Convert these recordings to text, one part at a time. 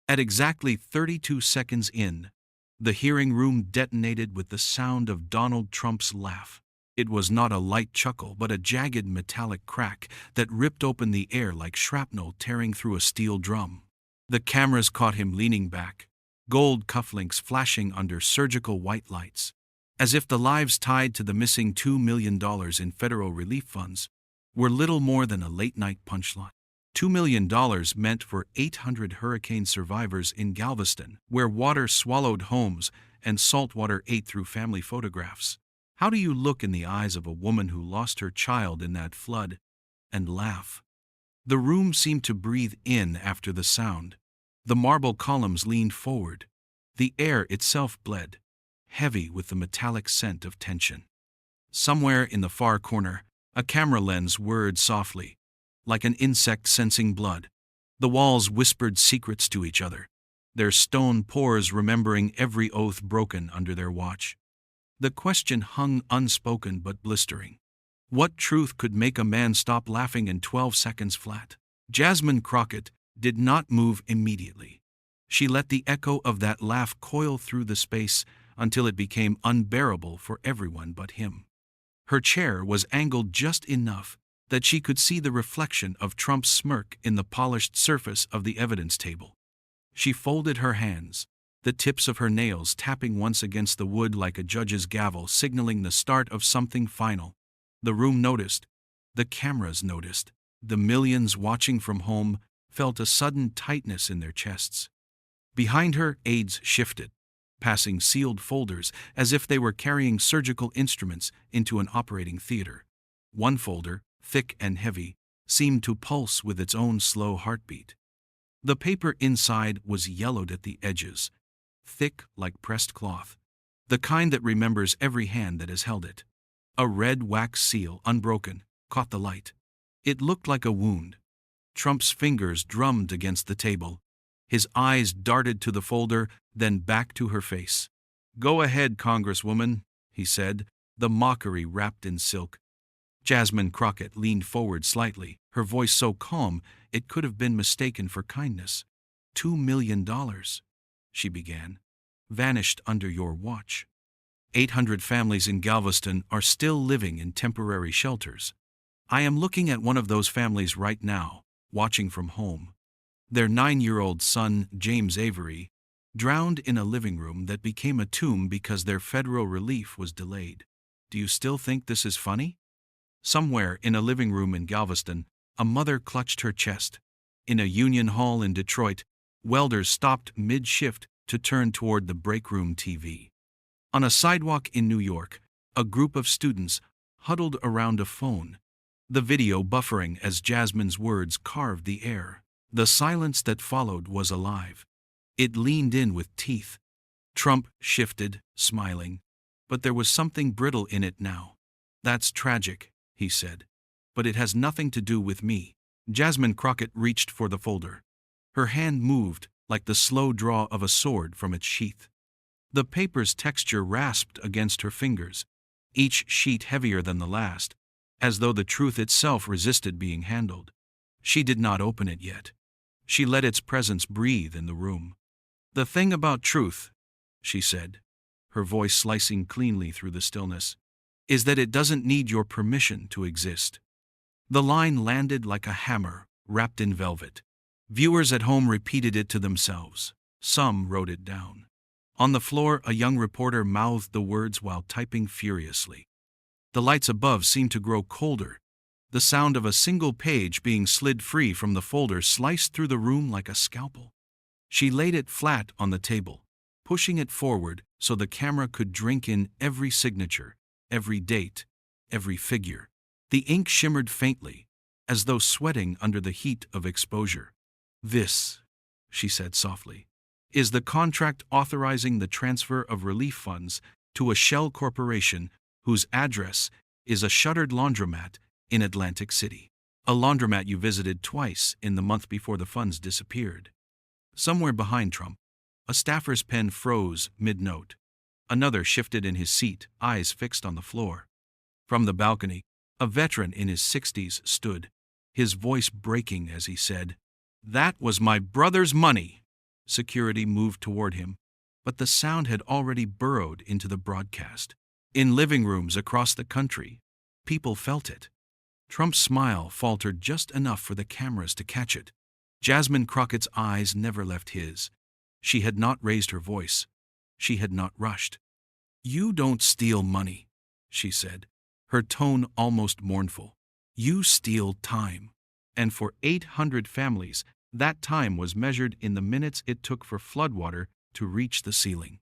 At exactly 32 seconds in, the hearing room detonated with the sound of Donald Trump's laugh. It was not a light chuckle, but a jagged metallic crack that ripped open the air like shrapnel tearing through a steel drum. The cameras caught him leaning back, gold cufflinks flashing under surgical white lights, as if the lives tied to the missing $2 million in federal relief funds were little more than a late-night punchline. $2 million meant for 800 hurricane survivors in Galveston, where water swallowed homes and saltwater ate through family photographs. How do you look in the eyes of a woman who lost her child in that flood and laugh? The room seemed to breathe in after the sound. The marble columns leaned forward. The air itself bled, heavy with the metallic scent of tension. Somewhere in the far corner, a camera lens whirred softly, like an insect sensing blood. The walls whispered secrets to each other, their stone pores remembering every oath broken under their watch. The question hung unspoken but blistering. What truth could make a man stop laughing in 12 seconds flat? Jasmine Crockett did not move immediately. She let the echo of that laugh coil through the space until it became unbearable for everyone but him. Her chair was angled just enough that she could see the reflection of Trump's smirk in the polished surface of the evidence table. She folded her hands, the tips of her nails tapping once against the wood like a judge's gavel, signaling the start of something final. The room noticed. The cameras noticed. The millions watching from home felt a sudden tightness in their chests. Behind her, aides shifted, passing sealed folders as if they were carrying surgical instruments into an operating theater. One folder, thick and heavy, seemed to pulse with its own slow heartbeat. The paper inside was yellowed at the edges, thick like pressed cloth, the kind that remembers every hand that has held it. A red wax seal, unbroken, caught the light. It looked like a wound. Trump's fingers drummed against the table. His eyes darted to the folder, then back to her face. "Go ahead, Congresswoman," he said, the mockery wrapped in silk. Jasmine Crockett leaned forward slightly, her voice so calm it could have been mistaken for kindness. $2 million, she began, vanished under your watch. 800 families in Galveston are still living in temporary shelters. I am looking at one of those families right now, watching from home. Their 9-year-old son, James Avery, drowned in a living room that became a tomb because their federal relief was delayed. Do you still think this is funny? Somewhere in a living room in Galveston, a mother clutched her chest. In a union hall in Detroit, welders stopped mid-shift to turn toward the break room TV. On a sidewalk in New York, a group of students huddled around a phone, the video buffering as Jasmine's words carved the air. The silence that followed was alive. It leaned in with teeth. Trump shifted, smiling, but there was something brittle in it now. "That's tragic," he said, "but it has nothing to do with me." Jasmine Crockett reached for the folder. Her hand moved like the slow draw of a sword from its sheath. The paper's texture rasped against her fingers, each sheet heavier than the last, as though the truth itself resisted being handled. She did not open it yet. She let its presence breathe in the room. "The thing about truth," she said, her voice slicing cleanly through the stillness, "is that it doesn't need your permission to exist." The line landed like a hammer, wrapped in velvet. Viewers at home repeated it to themselves. Some wrote it down. On the floor, a young reporter mouthed the words while typing furiously. The lights above seemed to grow colder. The sound of a single page being slid free from the folder sliced through the room like a scalpel. She laid it flat on the table, pushing it forward so the camera could drink in every signature, every date, every figure. The ink shimmered faintly, as though sweating under the heat of exposure. "This," she said softly, "is the contract authorizing the transfer of relief funds to a shell corporation whose address is a shuttered laundromat in Atlantic City. A laundromat you visited twice in the month before the funds disappeared." Somewhere behind Trump, a staffer's pen froze mid-note. Another shifted in his seat, eyes fixed on the floor. From the balcony, a veteran in his 60s stood, his voice breaking as he said, "That was my brother's money." Security moved toward him, but the sound had already burrowed into the broadcast. In living rooms across the country, people felt it. Trump's smile faltered just enough for the cameras to catch it. Jasmine Crockett's eyes never left his. She had not raised her voice. She had not rushed. "You don't steal money," she said, her tone almost mournful. "You steal time." And for 800 families, that time was measured in the minutes it took for floodwater to reach the ceiling.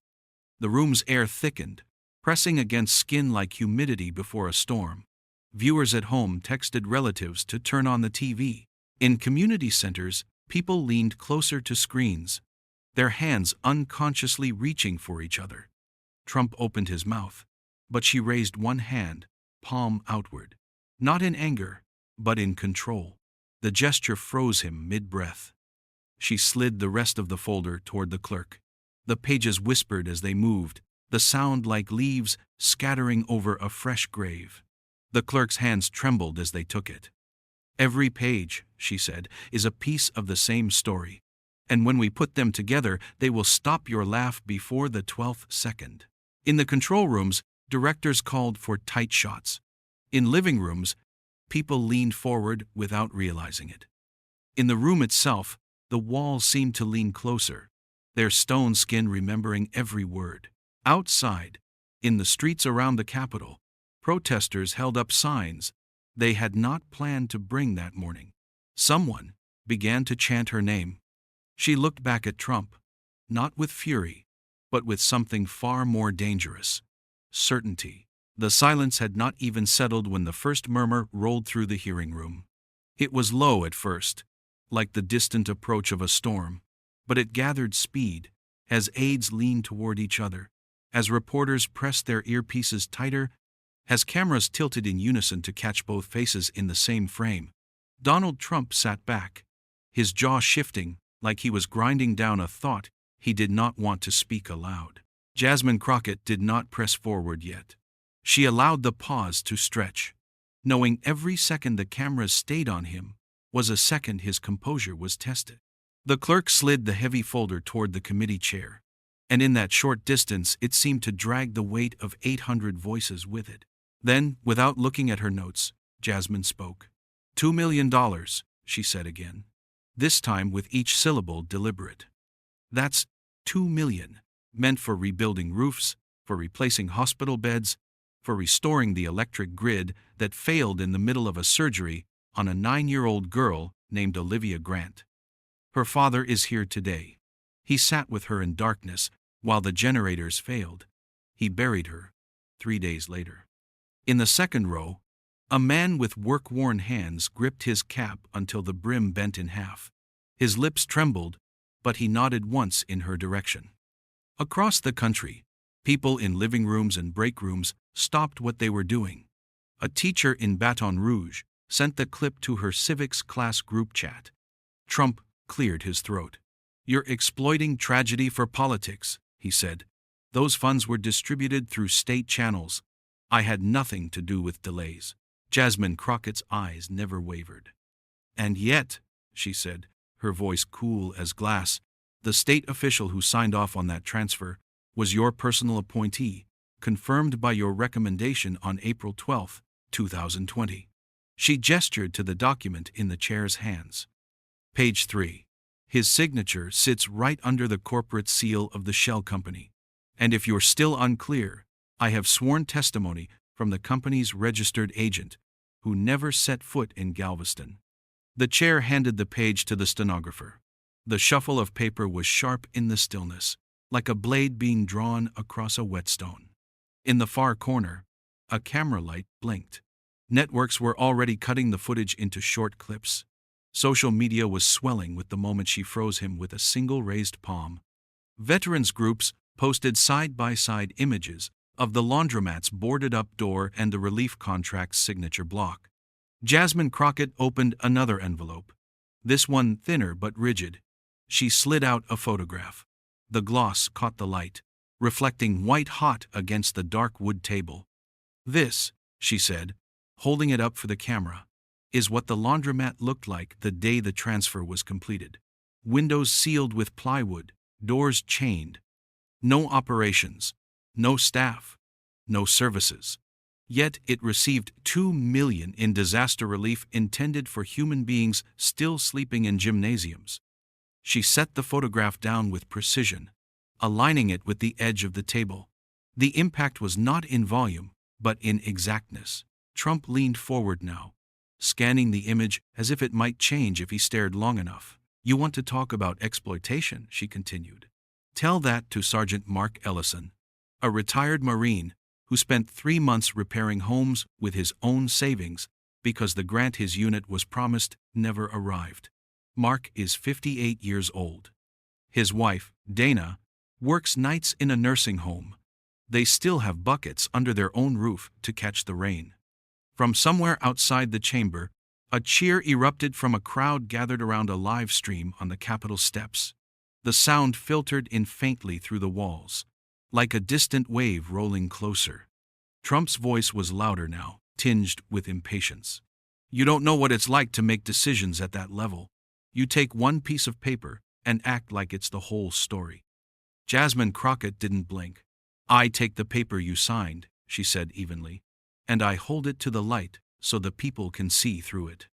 The room's air thickened, pressing against skin like humidity before a storm. Viewers at home texted relatives to turn on the TV. In community centers, people leaned closer to screens, their hands unconsciously reaching for each other. Trump opened his mouth, but she raised one hand, palm outward. Not in anger, but in control. The gesture froze him mid-breath. She slid the rest of the folder toward the clerk. The pages whispered as they moved, the sound like leaves scattering over a fresh grave. The clerk's hands trembled as they took it. "Every page," she said, "is a piece of the same story. And when we put them together, they will stop your laugh before the 12th second." In the control rooms, directors called for tight shots. In living rooms, people leaned forward without realizing it. In the room itself, the walls seemed to lean closer, their stone skin remembering every word. Outside, in the streets around the Capitol, protesters held up signs they had not planned to bring that morning. Someone began to chant her name. She looked back at Trump, not with fury, but with something far more dangerous: certainty. The silence had not even settled when the first murmur rolled through the hearing room. It was low at first, like the distant approach of a storm, but it gathered speed as aides leaned toward each other, as reporters pressed their earpieces tighter, as cameras tilted in unison to catch both faces in the same frame. Donald Trump sat back, his jaw shifting like he was grinding down a thought he did not want to speak aloud. Jasmine Crockett did not press forward yet. She allowed the pause to stretch, knowing every second the cameras stayed on him was a second his composure was tested. The clerk slid the heavy folder toward the committee chair, and in that short distance it seemed to drag the weight of 800 voices with it. Then, without looking at her notes, Jasmine spoke. $2 million, she said again, this time with each syllable deliberate. That's $2 million, meant for rebuilding roofs, for replacing hospital beds, for restoring the electric grid that failed in the middle of a surgery on a 9-year-old girl named Olivia Grant. Her father is here today. He sat with her in darkness while the generators failed. He buried her 3 days later. In the second row, a man with work-worn hands gripped his cap until the brim bent in half. His lips trembled, but he nodded once in her direction. Across the country, people in living rooms and break rooms stopped what they were doing. A teacher in Baton Rouge sent the clip to her civics class group chat. Trump cleared his throat. "You're exploiting tragedy for politics," he said. "Those funds were distributed through state channels. I had nothing to do with delays." Jasmine Crockett's eyes never wavered. "And yet," she said, her voice cool as glass, "the state official who signed off on that transfer was your personal appointee, confirmed by your recommendation on April 12, 2020. She gestured to the document in the chair's hands. Page 3. His signature sits right under the corporate seal of the shell company. And if you're still unclear, I have sworn testimony from the company's registered agent, who never set foot in Galveston. The chair handed the page to the stenographer. The shuffle of paper was sharp in the stillness, like a blade being drawn across a whetstone. In the far corner, a camera light blinked. Networks were already cutting the footage into short clips. Social media was swelling with the moment she froze him with a single raised palm. Veterans groups posted side-by-side images of the laundromat's boarded-up door and the relief contract's signature block. Jasmine Crockett opened another envelope, this one thinner but rigid. She slid out a photograph. The gloss caught the light, reflecting white-hot against the dark wood table. "This," she said, holding it up for the camera, "is what the laundromat looked like the day the transfer was completed. windows sealed with plywood, doors chained. No operations, no staff, no services. Yet it received $2 million in disaster relief intended for human beings still sleeping in gymnasiums. She set the photograph down with precision, aligning it with the edge of the table. The impact was not in volume, but in exactness. Trump leaned forward now, scanning the image as if it might change if he stared long enough. "You want to talk about exploitation," she continued. "Tell that to Sergeant Mark Ellison, a retired Marine who spent 3 months repairing homes with his own savings because the grant his unit was promised never arrived. Mark is 58 years old. His wife, Dana, works nights in a nursing home. They still have buckets under their own roof to catch the rain." From somewhere outside the chamber, a cheer erupted from a crowd gathered around a live stream on the Capitol steps. The sound filtered in faintly through the walls, like a distant wave rolling closer. Trump's voice was louder now, tinged with impatience. "You don't know what it's like to make decisions at that level. You take one piece of paper and act like it's the whole story." Jasmine Crockett didn't blink. "I take the paper you signed," she said evenly, "and I hold it to the light so the people can see through it."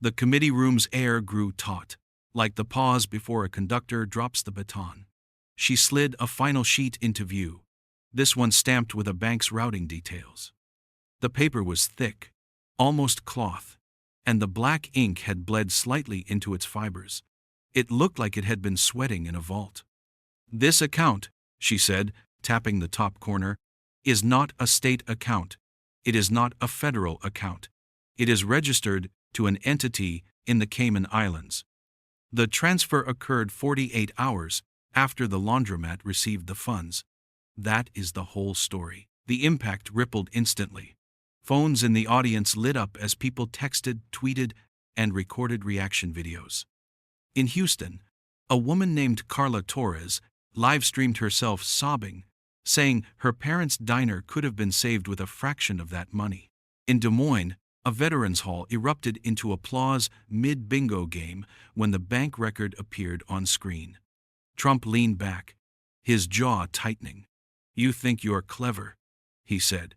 The committee room's air grew taut, like the pause before a conductor drops the baton. She slid a final sheet into view, this one stamped with a bank's routing details. The paper was thick, almost cloth, and the black ink had bled slightly into its fibers. It looked like it had been sweating in a vault. "This account," she said, tapping the top corner, "is not a state account. It is not a federal account. It is registered to an entity in the Cayman Islands. The transfer occurred 48 hours after the laundromat received the funds. That is the whole story." The impact rippled instantly. Phones in the audience lit up as people texted, tweeted, and recorded reaction videos. In Houston, a woman named Carla Torres live-streamed herself sobbing, saying her parents' diner could have been saved with a fraction of that money. In Des Moines, a veterans hall erupted into applause mid-bingo game when the bank record appeared on screen. Trump leaned back, his jaw tightening. "You think you're clever," he said,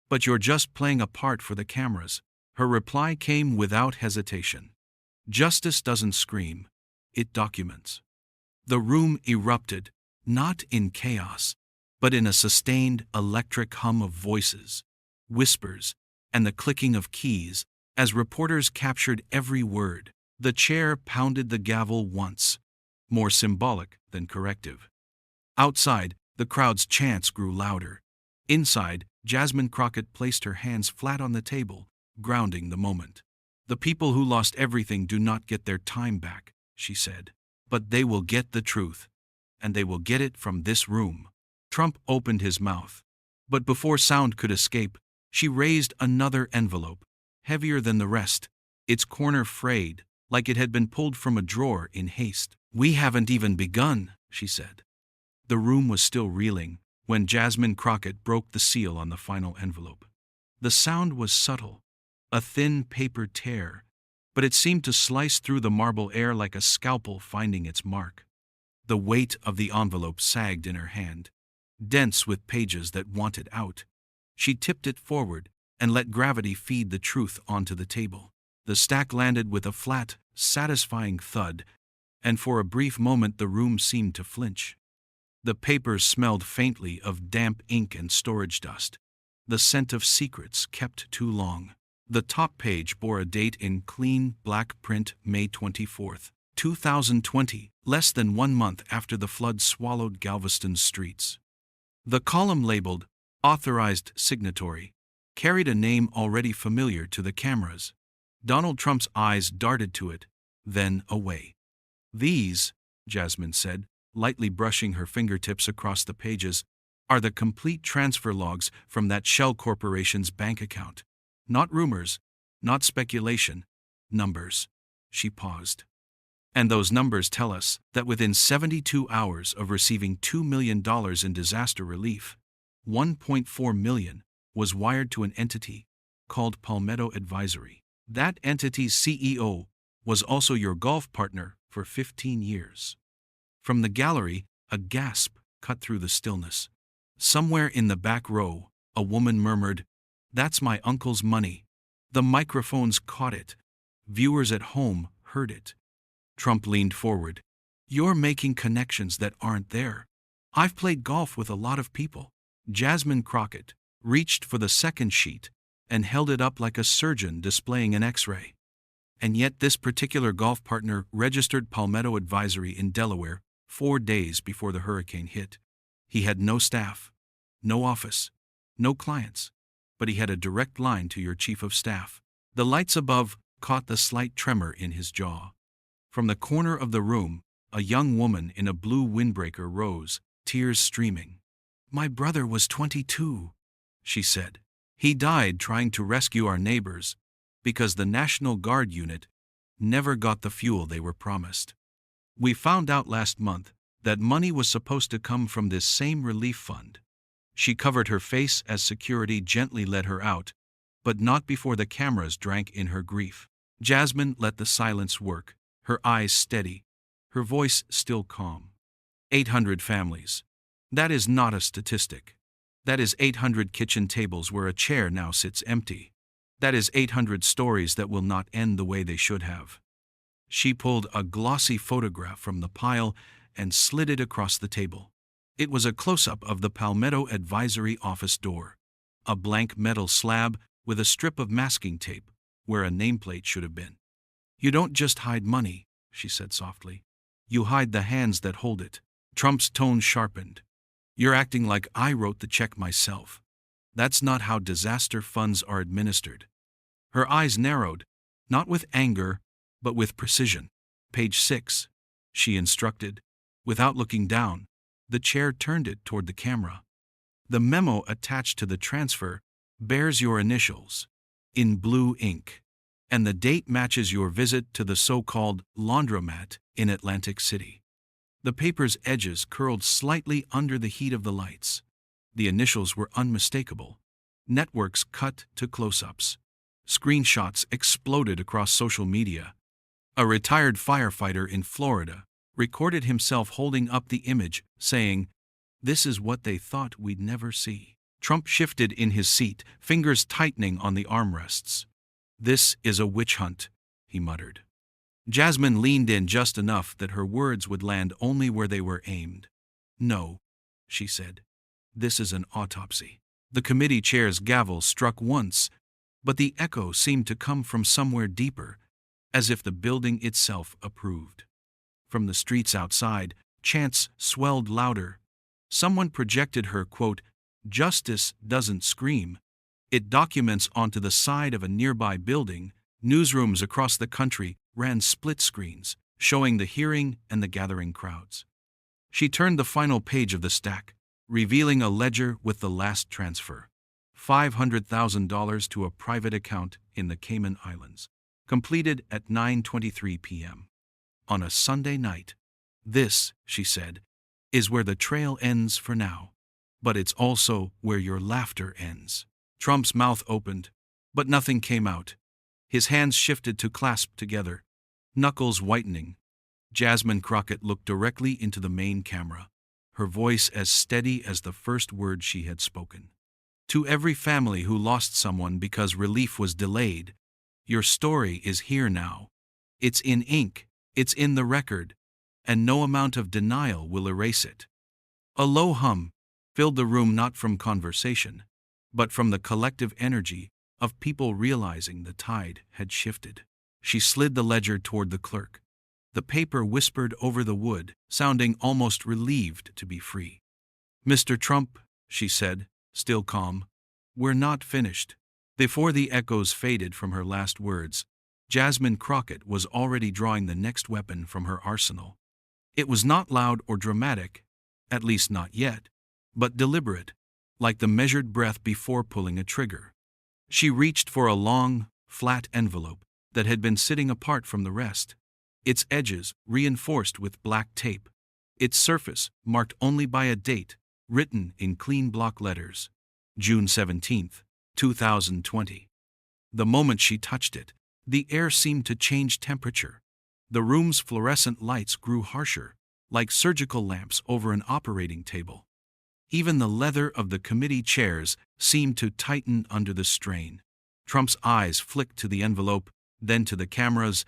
"but you're just playing a part for the cameras." Her reply came without hesitation. "Justice doesn't scream, it documents." The room erupted, not in chaos, but in a sustained electric hum of voices, whispers, and the clicking of keys as reporters captured every word. The chair pounded the gavel once, more symbolic than corrective. Outside, the crowd's chants grew louder. Inside, Jasmine Crockett placed her hands flat on the table, grounding the moment. "The people who lost everything do not get their time back," she said. "But they will get the truth, and they will get it from this room." Trump opened his mouth, but before sound could escape, she raised another envelope, heavier than the rest, its corner frayed, like it had been pulled from a drawer in haste. "We haven't even begun," she said. The room was still reeling when Jasmine Crockett broke the seal on the final envelope. The sound was subtle, a thin paper tear, but it seemed to slice through the marble air like a scalpel finding its mark. The weight of the envelope sagged in her hand, dense with pages that wanted out. She tipped it forward and let gravity feed the truth onto the table. The stack landed with a flat, satisfying thud, and for a brief moment the room seemed to flinch. The papers smelled faintly of damp ink and storage dust, the scent of secrets kept too long. The top page bore a date in clean black print, May 24th, 2020, less than 1 month after the flood swallowed Galveston's streets. The column labeled "Authorized Signatory" carried a name already familiar to the cameras. Donald Trump's eyes darted to it, then away. "These," Jasmine said, lightly brushing her fingertips across the pages, "are the complete transfer logs from that shell corporation's bank account. Not rumors, not speculation, numbers." She paused. "And those numbers tell us that within 72 hours of receiving $2 million in disaster relief, $1.4 million was wired to an entity called Palmetto Advisory. That entity's CEO was also your golf partner for 15 years. From the gallery, a gasp cut through the stillness. Somewhere in the back row, a woman murmured, "That's my uncle's money." The microphones caught it. Viewers at home heard it. Trump leaned forward. "You're making connections that aren't there. I've played golf with a lot of people." Jasmine Crockett reached for the second sheet and held it up like a surgeon displaying an X-ray. And yet this particular golf partner registered Palmetto Advisory in Delaware 4 days before the hurricane hit. He had no staff, no office, no clients, but he had a direct line to your chief of staff. The lights above caught the slight tremor in his jaw. From the corner of the room, a young woman in a blue windbreaker rose, tears streaming. "My brother was 22, she said. "He died trying to rescue our neighbors because the National Guard unit never got the fuel they were promised. We found out last month that money was supposed to come from this same relief fund." She covered her face as security gently led her out, but not before the cameras drank in her grief. Jasmine let the silence work, her eyes steady, her voice still calm. 800 families. That is not a statistic. That is 800 kitchen tables where a chair now sits empty. That is 800 stories that will not end the way they should have. She pulled a glossy photograph from the pile and slid it across the table. It was a close-up of the Palmetto Advisory office door. A blank metal slab with a strip of masking tape where a nameplate should have been. "You don't just hide money," she said softly. "You hide the hands that hold it." Trump's tone sharpened. "You're acting like I wrote the check myself. That's not how disaster funds are administered." Her eyes narrowed, not with anger, but with precision. "Page 6, she instructed. Without looking down, the chair turned it toward the camera. "The memo attached to the transfer bears your initials, in blue ink, and the date matches your visit to the so-called laundromat in Atlantic City." The paper's edges curled slightly under the heat of the lights. The initials were unmistakable. Networks cut to close-ups. Screenshots exploded across social media. A retired firefighter in Florida recorded himself holding up the image, saying, "This is what they thought we'd never see." Trump shifted in his seat, fingers tightening on the armrests. "This is a witch hunt," he muttered. Jasmine leaned in just enough that her words would land only where they were aimed. "No," she said. "This is an autopsy." The committee chair's gavel struck once, but the echo seemed to come from somewhere deeper, as if the building itself approved. From the streets outside, chants swelled louder. Someone projected her quote, "Justice doesn't scream. It documents" onto the side of a nearby building. Newsrooms across the country ran split screens, showing the hearing and the gathering crowds. She turned the final page of the stack, revealing a ledger with the last transfer. $500,000 to a private account in the Cayman Islands. Completed at 9:23 p.m. on a Sunday night. "This," she said, "is where the trail ends for now. But it's also where your laughter ends." Trump's mouth opened, but nothing came out. His hands shifted to clasp together, knuckles whitening. Jasmine Crockett looked directly into the main camera, her voice as steady as the first word she had spoken. "To every family who lost someone because relief was delayed, your story is here now. It's in ink, it's in the record, and no amount of denial will erase it." A low hum filled the room, not from conversation, but from the collective energy of people realizing the tide had shifted. She slid the ledger toward the clerk. The paper whispered over the wood, sounding almost relieved to be free. "Mr. Trump," she said, still calm, "we're not finished." Before the echoes faded from her last words, Jasmine Crockett was already drawing the next weapon from her arsenal. It was not loud or dramatic, at least not yet, but deliberate, like the measured breath before pulling a trigger. She reached for a long, flat envelope that had been sitting apart from the rest, its edges reinforced with black tape, its surface marked only by a date, written in clean block letters, June 17, 2020. The moment she touched it, the air seemed to change temperature. The room's fluorescent lights grew harsher, like surgical lamps over an operating table. Even the leather of the committee chairs seemed to tighten under the strain. Trump's eyes flicked to the envelope, then to the cameras,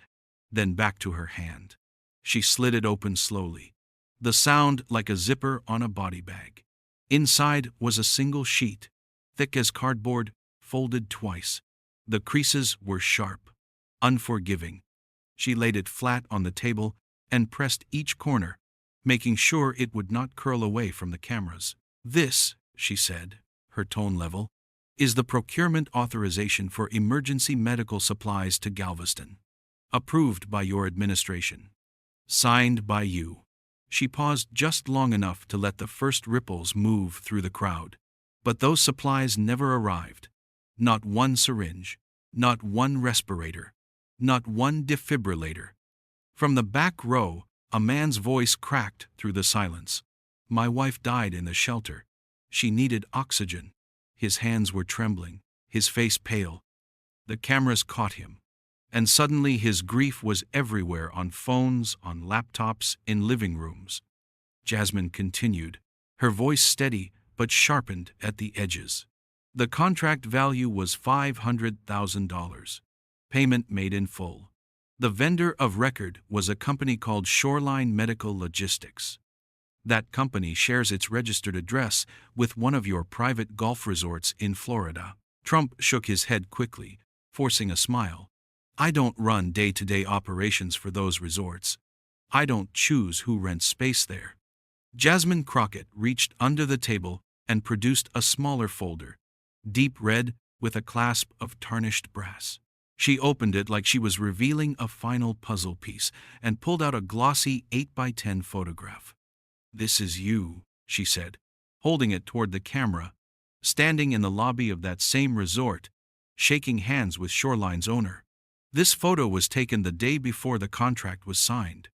then back to her hand. She slid it open slowly. The sound like a zipper on a body bag. Inside was a single sheet, thick as cardboard, folded twice. The creases were sharp, unforgiving. She laid it flat on the table and pressed each corner, making sure it would not curl away from the cameras. "This," she said, her tone level, "is the procurement authorization for emergency medical supplies to Galveston. Approved by your administration. Signed by you." She paused just long enough to let the first ripples move through the crowd. But those supplies never arrived. Not one syringe, not one respirator, not one defibrillator. From the back row, a man's voice cracked through the silence. "My wife died in the shelter. She needed oxygen." His hands were trembling, his face pale. The cameras caught him. And suddenly his grief was everywhere, on phones, on laptops, in living rooms. Jasmine continued, her voice steady but sharpened at the edges. The contract value was $500,000. Payment made in full. The vendor of record was a company called Shoreline Medical Logistics. That company shares its registered address with one of your private golf resorts in Florida. Trump shook his head quickly, forcing a smile. "I don't run day-to-day operations for those resorts. I don't choose who rents space there." Jasmine Crockett reached under the table and produced a smaller folder, deep red with a clasp of tarnished brass. She opened it like she was revealing a final puzzle piece and pulled out a glossy 8x10 photograph. "This is you," she said, holding it toward the camera, standing in the lobby of that same resort, shaking hands with Shoreline's owner. This photo was taken the day before the contract was signed.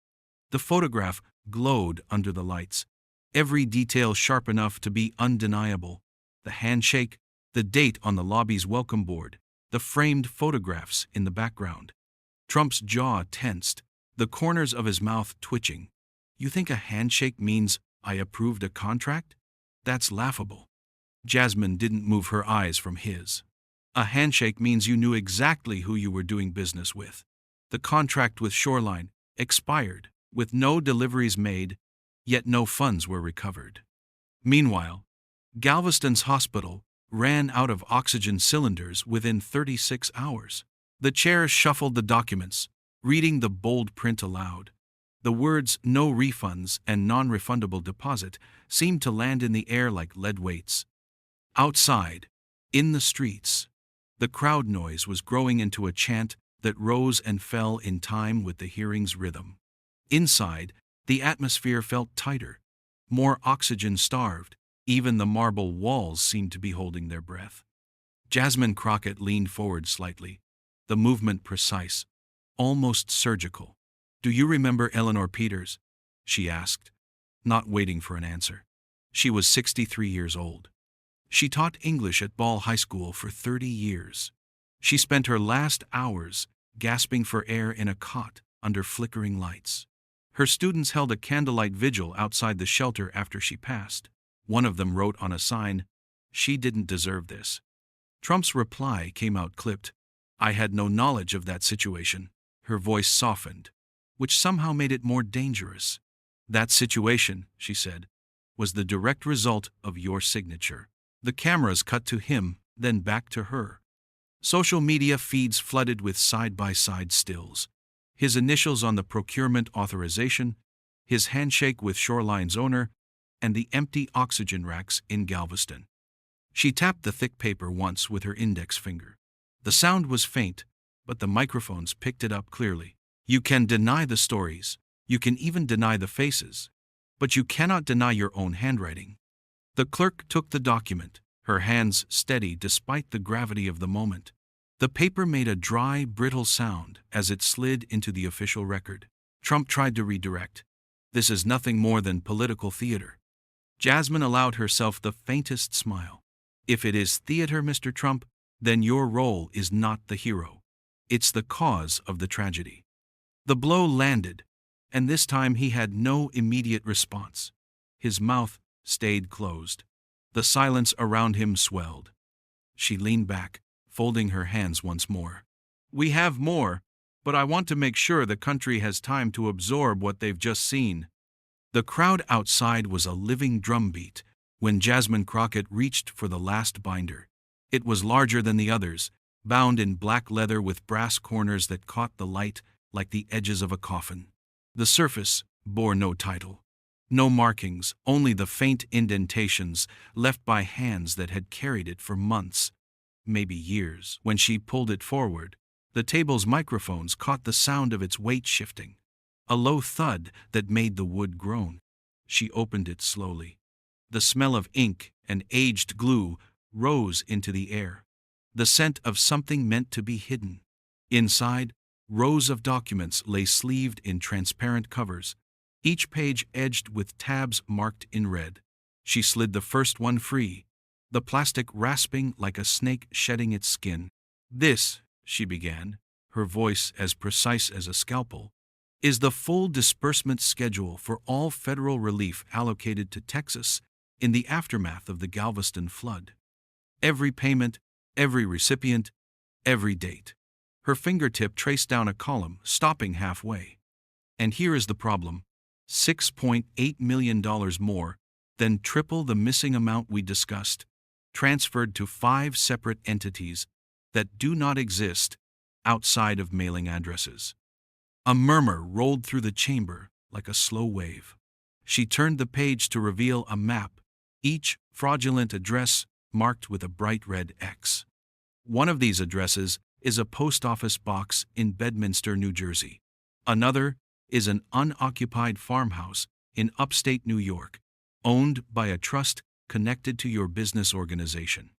The photograph glowed under the lights, every detail sharp enough to be undeniable. The handshake, the date on the lobby's welcome board, the framed photographs in the background. Trump's jaw tensed, the corners of his mouth twitching. "You think a handshake means I approved a contract? That's laughable." Jasmine didn't move her eyes from his. "A handshake means you knew exactly who you were doing business with. The contract with Shoreline expired, with no deliveries made, yet no funds were recovered. Meanwhile, Galveston's hospital ran out of oxygen cylinders within 36 hours. The chair shuffled the documents, reading the bold print aloud. The words "no refunds" and "non-refundable deposit" seemed to land in the air like lead weights. Outside, in the streets, the crowd noise was growing into a chant that rose and fell in time with the hearing's rhythm. Inside, the atmosphere felt tighter, more oxygen-starved. Even the marble walls seemed to be holding their breath. Jasmine Crockett leaned forward slightly, the movement precise, almost surgical. "Do you remember Eleanor Peters?" she asked, not waiting for an answer. She was 63 years old. She taught English at Ball High School for 30 years. She spent her last hours gasping for air in a cot under flickering lights. Her students held a candlelight vigil outside the shelter after she passed. One of them wrote on a sign, "She didn't deserve this." Trump's reply came out clipped. "I had no knowledge of that situation." Her voice softened, which somehow made it more dangerous. "That situation," she said, "was the direct result of your signature." The cameras cut to him, then back to her. Social media feeds flooded with side-by-side stills. His initials on the procurement authorization, his handshake with Shoreline's owner, and the empty oxygen racks in Galveston. She tapped the thick paper once with her index finger. The sound was faint, but the microphones picked it up clearly. "You can deny the stories, you can even deny the faces, but you cannot deny your own handwriting." The clerk took the document, her hands steady despite the gravity of the moment. The paper made a dry, brittle sound as it slid into the official record. Trump tried to redirect. "This is nothing more than political theater." Jasmine allowed herself the faintest smile. "If it is theater, Mr. Trump, then your role is not the hero. It's the cause of the tragedy." The blow landed, and this time he had no immediate response. His mouth stayed closed. The silence around him swelled. She leaned back, folding her hands once more. "We have more, but I want to make sure the country has time to absorb what they've just seen." The crowd outside was a living drumbeat when Jasmine Crockett reached for the last binder. It was larger than the others, bound in black leather with brass corners that caught the light like the edges of a coffin. The surface bore no title. No markings, only the faint indentations left by hands that had carried it for months, maybe years. When she pulled it forward, the table's microphones caught the sound of its weight shifting, a low thud that made the wood groan. She opened it slowly. The smell of ink and aged glue rose into the air, the scent of something meant to be hidden. Inside, rows of documents lay sleeved in transparent covers, each page edged with tabs marked in red. She slid the first one free, the plastic rasping like a snake shedding its skin. "This," she began, her voice as precise as a scalpel, "is the full disbursement schedule for all federal relief allocated to Texas in the aftermath of the Galveston flood. Every payment, every recipient, every date." Her fingertip traced down a column, stopping halfway. "And here is the problem. $6.8 million more than triple the missing amount we discussed, transferred to 5 separate entities that do not exist outside of mailing addresses." A murmur rolled through the chamber like a slow wave. She turned the page to reveal a map, each fraudulent address marked with a bright red X. One of these addresses is a post office box in Bedminster, New Jersey. Another is an unoccupied farmhouse in upstate New York, owned by a trust connected to your business organization.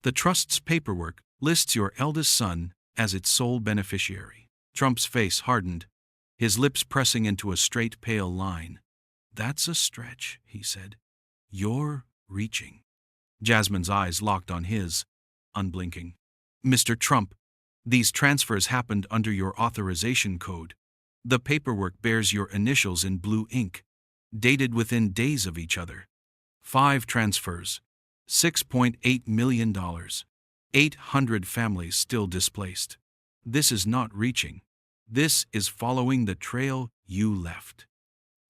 The trust's paperwork lists your eldest son as its sole beneficiary. Trump's face hardened, his lips pressing into a straight, pale line. "That's a stretch," he said. "You're reaching." Jasmine's eyes locked on his, unblinking. "Mr. Trump, these transfers happened under your authorization code. The paperwork bears your initials in blue ink, dated within days of each other. 5 transfers, $6.8 million, 800 families still displaced. This is not reaching. This is following the trail you left."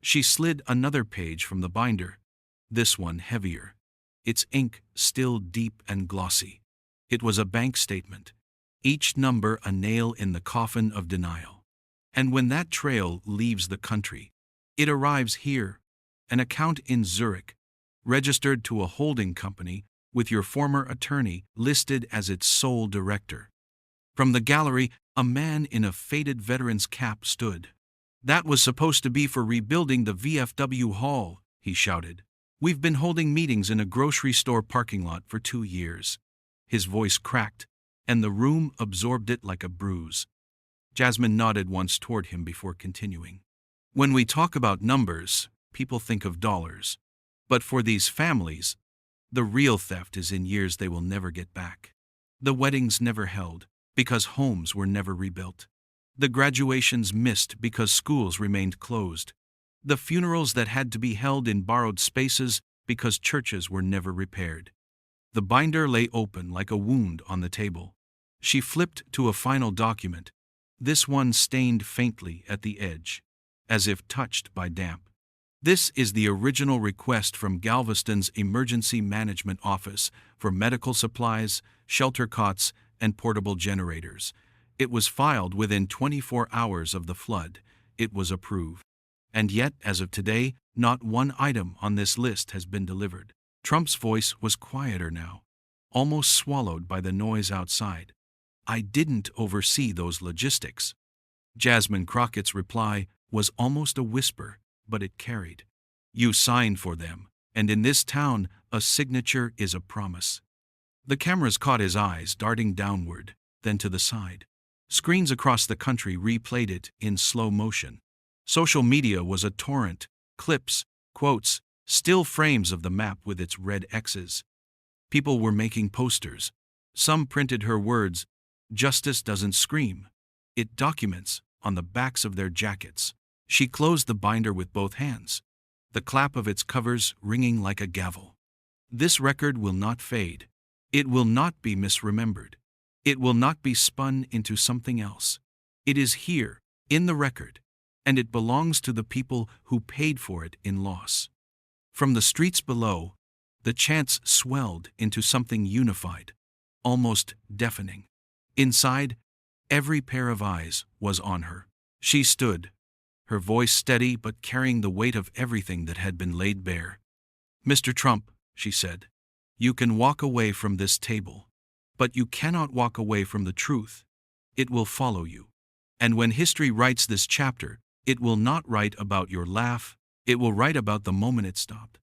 She slid another page from the binder, this one heavier, its ink still deep and glossy. It was a bank statement, each number a nail in the coffin of denial. "And when that trail leaves the country, it arrives here, an account in Zurich, registered to a holding company with your former attorney listed as its sole director." From the gallery, a man in a faded veteran's cap stood. "That was supposed to be for rebuilding the VFW hall," he shouted. "We've been holding meetings in a grocery store parking lot for 2 years." His voice cracked, and the room absorbed it like a bruise. Jasmine nodded once toward him before continuing. "When we talk about numbers, people think of dollars. But for these families, the real theft is in years they will never get back. The weddings never held, because homes were never rebuilt. The graduations missed because schools remained closed. The funerals that had to be held in borrowed spaces because churches were never repaired." The binder lay open like a wound on the table. She flipped to a final document, this one stained faintly at the edge, as if touched by damp. "This is the original request from Galveston's Emergency Management Office for medical supplies, shelter cots, and portable generators. It was filed within 24 hours of the flood. It was approved. And yet, as of today, not one item on this list has been delivered." Trump's voice was quieter now, almost swallowed by the noise outside. "I didn't oversee those logistics." Jasmine Crockett's reply was almost a whisper, but it carried. "You signed for them, and in this town, a signature is a promise." The cameras caught his eyes darting downward, then to the side. Screens across the country replayed it in slow motion. Social media was a torrent, clips, quotes, still frames of the map with its red X's. People were making posters. Some printed her words, "Justice doesn't scream. It documents," on the backs of their jackets. She closed the binder with both hands, the clap of its covers ringing like a gavel. This record will not fade. It will not be misremembered. It will not be spun into something else. It is here, in the record, and it belongs to the people who paid for it in loss. From the streets below, the chants swelled into something unified, almost deafening. Inside, every pair of eyes was on her. She stood, her voice steady but carrying the weight of everything that had been laid bare. "Mr. Trump," she said, "you can walk away from this table, but you cannot walk away from the truth. It will follow you. And when history writes this chapter, it will not write about your laugh, it will write about the moment it stopped.